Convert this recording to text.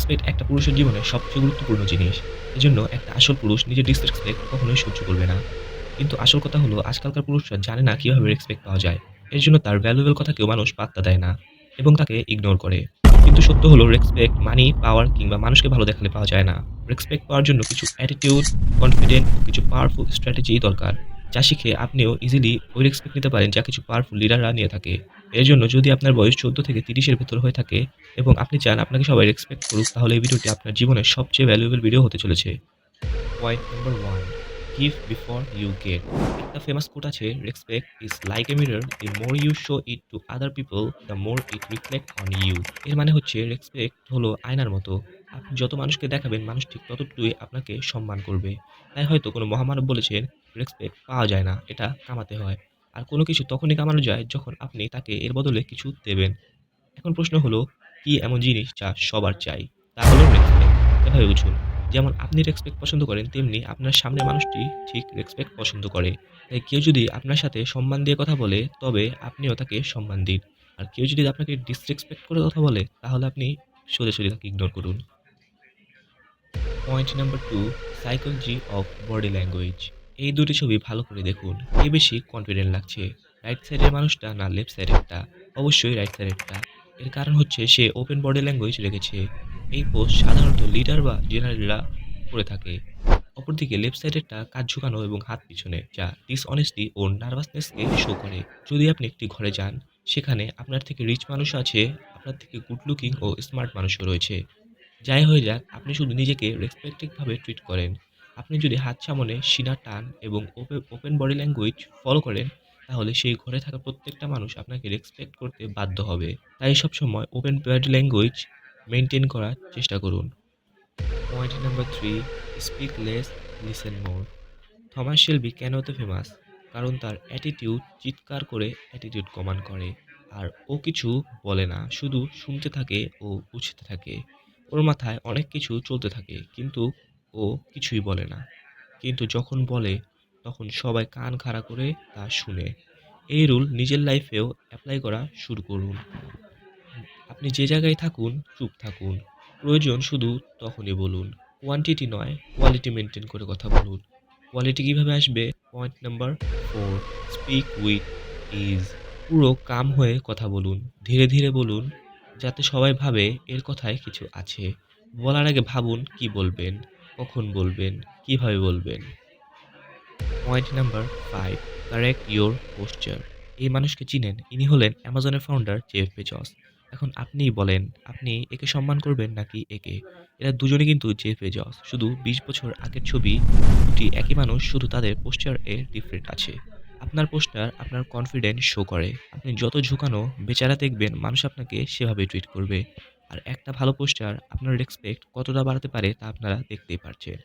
Respect একটা পুরুষের জীবনে সবচেয়ে গুরুত্বপূর্ণ জিনিস। এজন্য একটা আসল পুরুষ নিজের ডিসরেসপেক্ট কখনোই সহ্য করবে না। কিন্তু আসল কথা হলো আজকালকার পুরুষরা জানে না কিভাবে রেসপেক্ট পাওয়া যায়। এর জন্য তার ভ্যালুয়েবল কথাকেও মানুষ পাত্তা দেয় না এবং তাকে ইগনোর করে। কিন্তু সত্য হলো রেসপেক্ট মানি, পাওয়ার কিংবা মানুষকে ভালো দেখালে পাওয়া যায় না। রেসপেক্ট পাওয়ার জন্য কিছু অ্যাটিটিউড, কনফিডেন্ট ও কিছু পাওয়ারফুল স্ট্র্যাটেজি দরকার। যা শিখে আপনিও ইজিলি ওই রেসপেক্ট নিতে পারেন যা কিছু পাওয়ারফুল লিডাররা নিয়ে থাকে। এর জন্য যদি আপনার বয়স ১৪ থেকে ৩০ এর ভেতর হয়ে থাকে এবং আপনি চান আপনাকে সবাই রেসপেক্ট করুক, তাহলে এই ভিডিওটি আপনার জীবনের সবচেয়ে ভ্যালুয়েবল ভিডিও হতে চলেছে। Point number 1, give before you get. একটা ফেমাস কোট আছে, respect is like a mirror, the more you show it to other people, the more it reflect on you. এর মানে হচ্ছে রেসপেক্ট হলো আয়নার মতো। আপনি যত মানুষকে দেখাবেন মানুষ ঠিক ততটুকুই আপনাকে সম্মান করবে। তাই হয়তো কোনো মহামানব বলেছেন, রেসপেক্ট পাওয়া যায় না, এটা কামাতে হয়। আর কোনো কিছু তখনই কামানো যায় যখন আপনি তাকে এর বদলে কিছু দেবেন। এখন প্রশ্ন হলো, কি এমন জিনিস যা সবার চাই? তা হলো রেসপেক্ট। এভাবে বুঝুন। যেমন আপনি রেসপেক্ট পছন্দ করেন, তেমনি আপনার সামনের মানুষটি ঠিক রেসপেক্ট পছন্দ করে। তাই কেউ যদি আপনার সাথে সম্মান দিয়ে কথা বলে, তবে আপনিও তাকে সম্মান দিন। আর কেউ যদি আপনাকে ডিসরেসপেক্ট করে কথা বলে, তাহলে আপনি সোজাসুজি তাকে ইগনোর করুন। Point number 2, psychology of body language. এই দুটি ছবি ভালো করে দেখুন। কে বেশি কনফিডেন্ট লাগছে? রাইট সাইডের মানুষটা না লেফট সাইডেরটা? অবশ্যই রাইট সাইডেরটা। এর কারণ হচ্ছে সে ওপেন বডি ল্যাঙ্গুয়েজ রেখেছে। এই পোজ সাধারণত লিডার বা জেনারেলরা করে থাকে। অপরদিকে লেফট সাইডেরটা কাঁধ ঝুঁকানো এবং হাত পিছনে, যা ডিসঅনেস্টি ও নার্ভাসনেসকে শো করে। যদি আপনি একটি ঘরে যান, সেখানে আপনার থেকে রিচ মানুষ আছে, আপনার থেকে গুড লুকিং ও স্মার্ট মানুষও রয়েছে। যাই হয়ে যাক, আপনি শুধু নিজেকে রেসপেক্টিভ ভাবে ট্রিট করেন। আপনি যদি হাত সামনে সিনা টান এবং ওপেন বডি ল্যাঙ্গুয়েজ ফলো করেন, তাহলে সেই ঘরে থাকা প্রত্যেকটা মানুষ আপনাকে রেসপেক্ট করতে বাধ্য হবে। তাই সবসময় ওপেন বডি ল্যাঙ্গুয়েজ মেইনটেইন করার চেষ্টা করুন। Point number 3, speak less, listen more. Thomas Shelby কেন এত ফেমাস? কারণ তার অ্যাটিটিউড চিৎকার করে অ্যাটিটিউড কমান্ড করে। আর ও কিছু বলে না, শুধু শুনতে থাকে ও বুঝতে থাকে। ওর মাথায় অনেক কিছু চলতে থাকে, কিন্তু ও কিছুই বলে না। কিন্তু যখন বলে, তখন সবাই কান খাড়া করে তা শুনে। এই রুল নিজের লাইফেও অ্যাপ্লাই করা শুরু করুন। আপনি যে জায়গায় থাকুন, চুপ থাকুন। প্রয়োজন শুধু তখনই বলুন। কোয়ান্টিটি নয়, কোয়ালিটি মেইনটেইন করে কথা বলুন। কোয়ালিটি কিভাবে আসবে? Point number 4, speak with is. পুরো কাম হয়ে কথা বলুন। ধীরে, ধীরে বলুন, যাতে সবাই ভাবে এর কথায় কিছু আছে। বলার আগে ভাবুন কি বলবেন, কখন বলবেন, কিভাবে বলবেন। Point number 5, correct your posture. এই মানুষকে চিনেন? ইনি হলেন অ্যামাজনের ফাউন্ডার জেফ বেজস। এখন আপনিই বলেন, আপনি একে সম্মান করবেন নাকি একে? এরা দুজনেই কিন্তু জেফ বেজস। শুধু ২০ বছর আগের ছবি, দুটি একই মানুষ, শুধু তাদের পোস্চার এ ডিফারেন্ট আছে। আপনার পোস্টার আপনার কনফিডেন্স শো করে। আপনি যত ঝুঁকানো, বেচারা দেখবেন মানুষ আপনাকে সেভাবে ট্রিট করবে। আর একটা ভালো পোস্টার আপনার রেসপেক্ট কতটা বাড়াতে পারে তা আপনারা দেখতেই পারছেন।